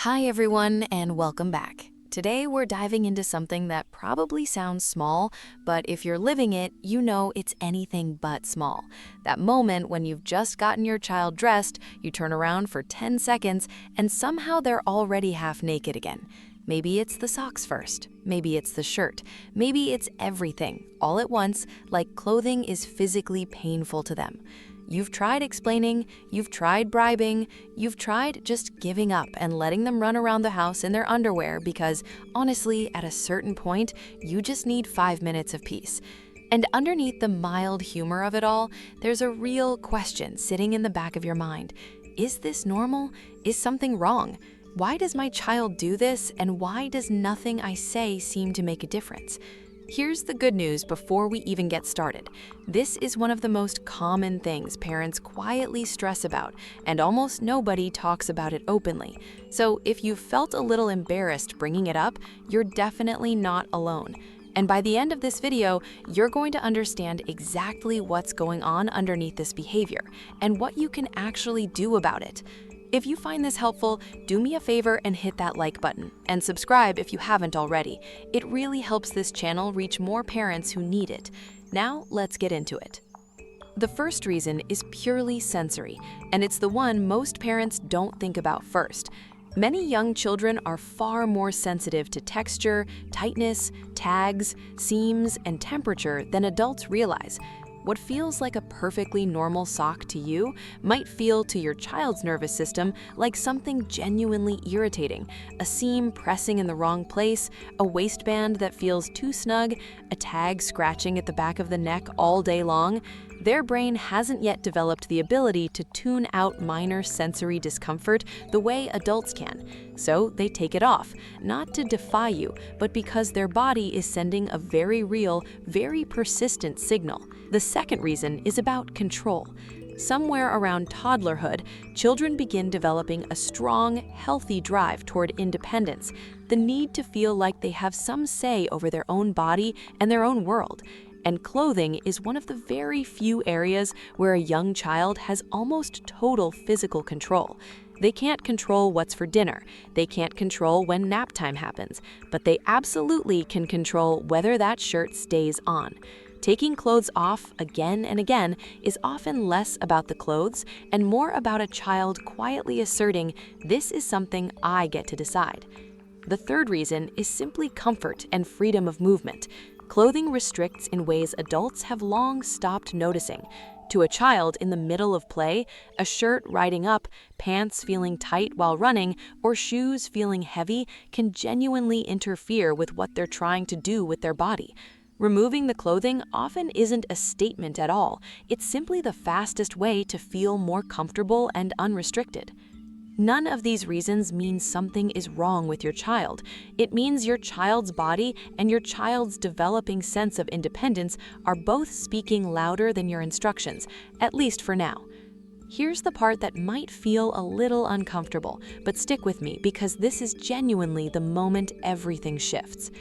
Hi everyone, and welcome back. Today we're diving into something that probably sounds small, but if you're living it, you know it's anything but small. That moment when you've just gotten your child dressed, you turn around for 10 seconds, and somehow they're already half naked again. Maybe it's the socks first, maybe it's the shirt, maybe it's everything, all at once, like clothing is physically painful to them. You've tried explaining, you've tried bribing, you've tried just giving up and letting them run around the house in their underwear because, honestly, at a certain point, you just need 5 minutes of peace. And underneath the mild humor of it all, there's a real question sitting in the back of your mind. Is this normal? Is something wrong? Why does my child do this, and why does nothing I say seem to make a difference? Here's the good news before we even get started. This is one of the most common things parents quietly stress about, and almost nobody talks about it openly. So if you felt a little embarrassed bringing it up, you're definitely not alone. And by the end of this video, you're going to understand exactly what's going on underneath this behavior, and what you can actually do about it. If you find this helpful, do me a favor and hit that like button, and subscribe if you haven't already. It really helps this channel reach more parents who need it. Now, let's get into it. The first reason is purely sensory, and it's the one most parents don't think about first. Many young children are far more sensitive to texture, tightness, tags, seams, and temperature than adults realize. What feels like a perfectly normal sock to you might feel to your child's nervous system like something genuinely irritating, a seam pressing in the wrong place, a waistband that feels too snug, a tag scratching at the back of the neck all day long. Their brain hasn't yet developed the ability to tune out minor sensory discomfort the way adults can. So they take it off, not to defy you, but because their body is sending a very real, very persistent signal. The second reason is about control. Somewhere around toddlerhood, children begin developing a strong, healthy drive toward independence, the need to feel like they have some say over their own body and their own world. And clothing is one of the very few areas where a young child has almost total physical control. They can't control what's for dinner, they can't control when nap time happens, but they absolutely can control whether that shirt stays on. Taking clothes off again and again is often less about the clothes and more about a child quietly asserting, "This is something I get to decide." The third reason is simply comfort and freedom of movement. Clothing restricts in ways adults have long stopped noticing. To a child in the middle of play, a shirt riding up, pants feeling tight while running, or shoes feeling heavy can genuinely interfere with what they're trying to do with their body. Removing the clothing often isn't a statement at all. It's simply the fastest way to feel more comfortable and unrestricted. None of these reasons mean something is wrong with your child. It means your child's body and your child's developing sense of independence are both speaking louder than your instructions, at least for now. Here's the part that might feel a little uncomfortable, but stick with me because this is genuinely the moment everything shifts.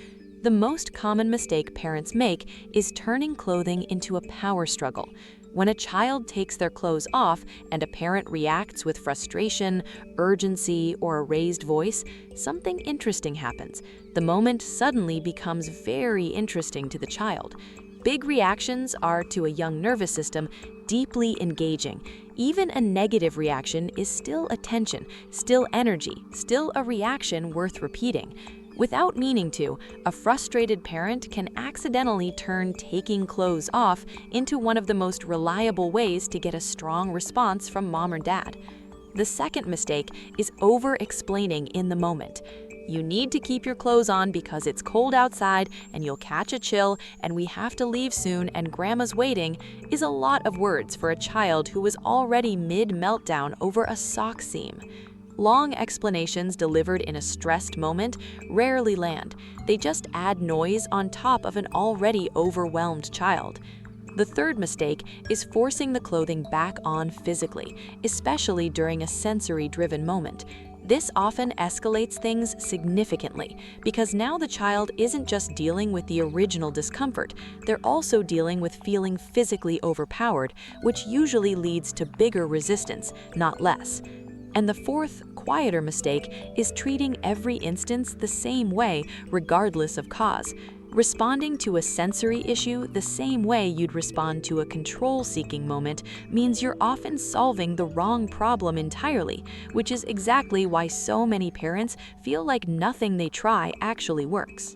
The most common mistake parents make is turning clothing into a power struggle. When a child takes their clothes off and a parent reacts with frustration, urgency, or a raised voice, something interesting happens. The moment suddenly becomes very interesting to the child. Big reactions are, to a young nervous system, deeply engaging. Even a negative reaction is still attention, still energy, still a reaction worth repeating. Without meaning to, a frustrated parent can accidentally turn taking clothes off into one of the most reliable ways to get a strong response from mom or dad. The second mistake is over-explaining in the moment. You need to keep your clothes on because it's cold outside and you'll catch a chill and we have to leave soon and grandma's waiting is a lot of words for a child who was already mid-meltdown over a sock seam. Long explanations delivered in a stressed moment rarely land. They just add noise on top of an already overwhelmed child. The third mistake is forcing the clothing back on physically, especially during a sensory-driven moment. This often escalates things significantly because now the child isn't just dealing with the original discomfort, they're also dealing with feeling physically overpowered, which usually leads to bigger resistance, not less. And the fourth, quieter mistake is treating every instance the same way, regardless of cause. Responding to a sensory issue the same way you'd respond to a control-seeking moment means you're often solving the wrong problem entirely, which is exactly why so many parents feel like nothing they try actually works.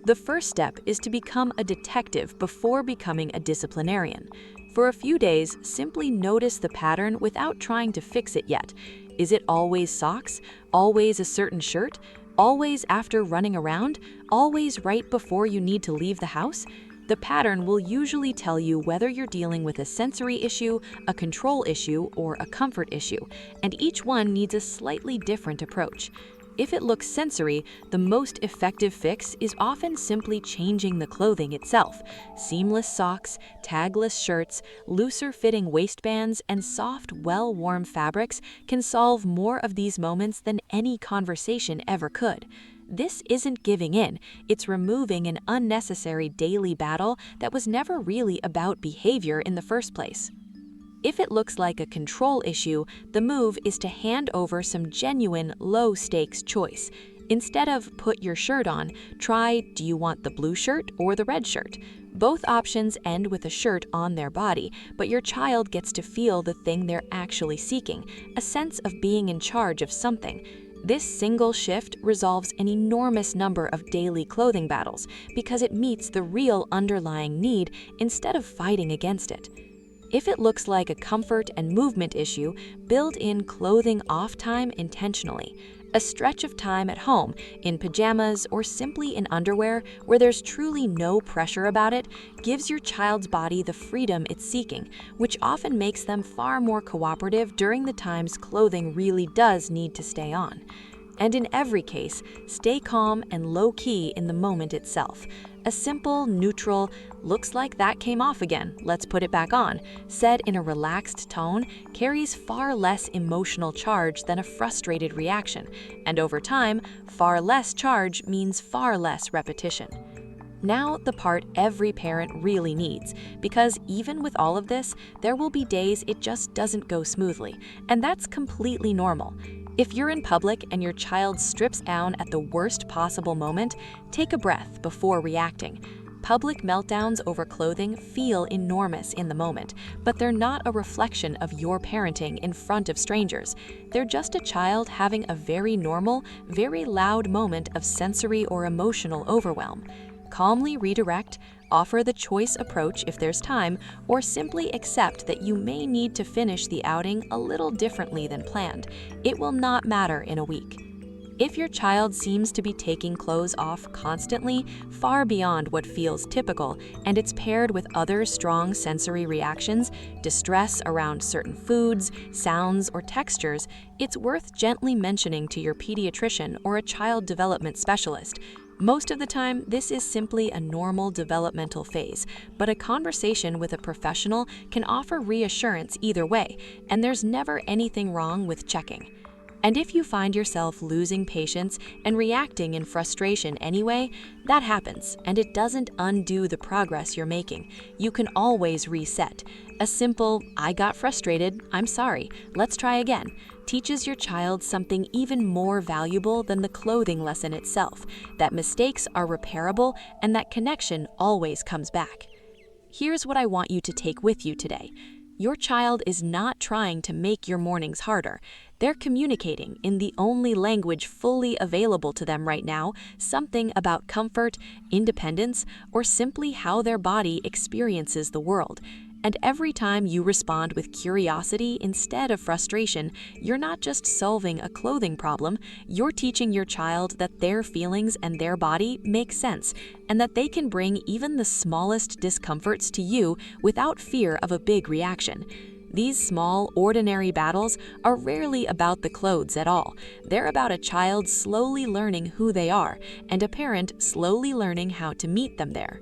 The first step is to become a detective before becoming a disciplinarian. For a few days, simply notice the pattern without trying to fix it yet. Is it always socks? Always a certain shirt? Always after running around? Always right before you need to leave the house? The pattern will usually tell you whether you're dealing with a sensory issue, a control issue, or a comfort issue, and each one needs a slightly different approach. If it looks sensory, the most effective fix is often simply changing the clothing itself. Seamless socks, tagless shirts, looser-fitting waistbands, and soft, well-worn fabrics can solve more of these moments than any conversation ever could. This isn't giving in, it's removing an unnecessary daily battle that was never really about behavior in the first place. If it looks like a control issue, the move is to hand over some genuine, low-stakes choice. Instead of "put your shirt on," try "do you want the blue shirt or the red shirt?" Both options end with a shirt on their body, but your child gets to feel the thing they're actually seeking, a sense of being in charge of something. This single shift resolves an enormous number of daily clothing battles because it meets the real underlying need instead of fighting against it. If it looks like a comfort and movement issue, build in clothing off time intentionally. A stretch of time at home, in pajamas or simply in underwear where there's truly no pressure about it, gives your child's body the freedom it's seeking, which often makes them far more cooperative during the times clothing really does need to stay on. And in every case, stay calm and low-key in the moment itself. A simple, neutral, "looks like that came off again, let's put it back on," said in a relaxed tone carries far less emotional charge than a frustrated reaction, and over time, far less charge means far less repetition. Now, the part every parent really needs, because even with all of this, there will be days it just doesn't go smoothly, and that's completely normal. If you're in public and your child strips down at the worst possible moment, take a breath before reacting. Public meltdowns over clothing feel enormous in the moment, but they're not a reflection of your parenting in front of strangers. They're just a child having a very normal, very loud moment of sensory or emotional overwhelm. Calmly redirect, offer the choice approach if there's time, or simply accept that you may need to finish the outing a little differently than planned. It will not matter in a week. If your child seems to be taking clothes off constantly, far beyond what feels typical, and it's paired with other strong sensory reactions, distress around certain foods, sounds, or textures, it's worth gently mentioning to your pediatrician or a child development specialist. Most of the time, this is simply a normal developmental phase, but a conversation with a professional can offer reassurance either way, and there's never anything wrong with checking. And if you find yourself losing patience and reacting in frustration anyway, that happens, and it doesn't undo the progress you're making. You can always reset. A simple, "I got frustrated, I'm sorry, let's try again," teaches your child something even more valuable than the clothing lesson itself, that mistakes are repairable and that connection always comes back. Here's what I want you to take with you today. Your child is not trying to make your mornings harder. They're communicating in the only language fully available to them right now, something about comfort, independence, or simply how their body experiences the world. And every time you respond with curiosity instead of frustration, you're not just solving a clothing problem, you're teaching your child that their feelings and their body make sense, and that they can bring even the smallest discomforts to you without fear of a big reaction. These small, ordinary battles are rarely about the clothes at all. They're about a child slowly learning who they are, and a parent slowly learning how to meet them there.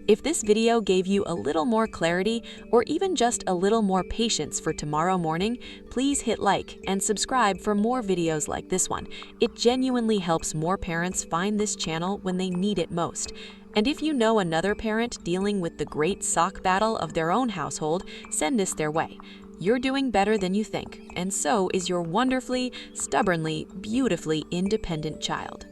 If this video gave you a little more clarity or even just a little more patience for tomorrow morning, please hit like and subscribe for more videos like this one. It genuinely helps more parents find this channel when they need it most. And if you know another parent dealing with the great sock battle of their own household, send this their way. You're doing better than you think, and so is your wonderfully, stubbornly, beautifully independent child.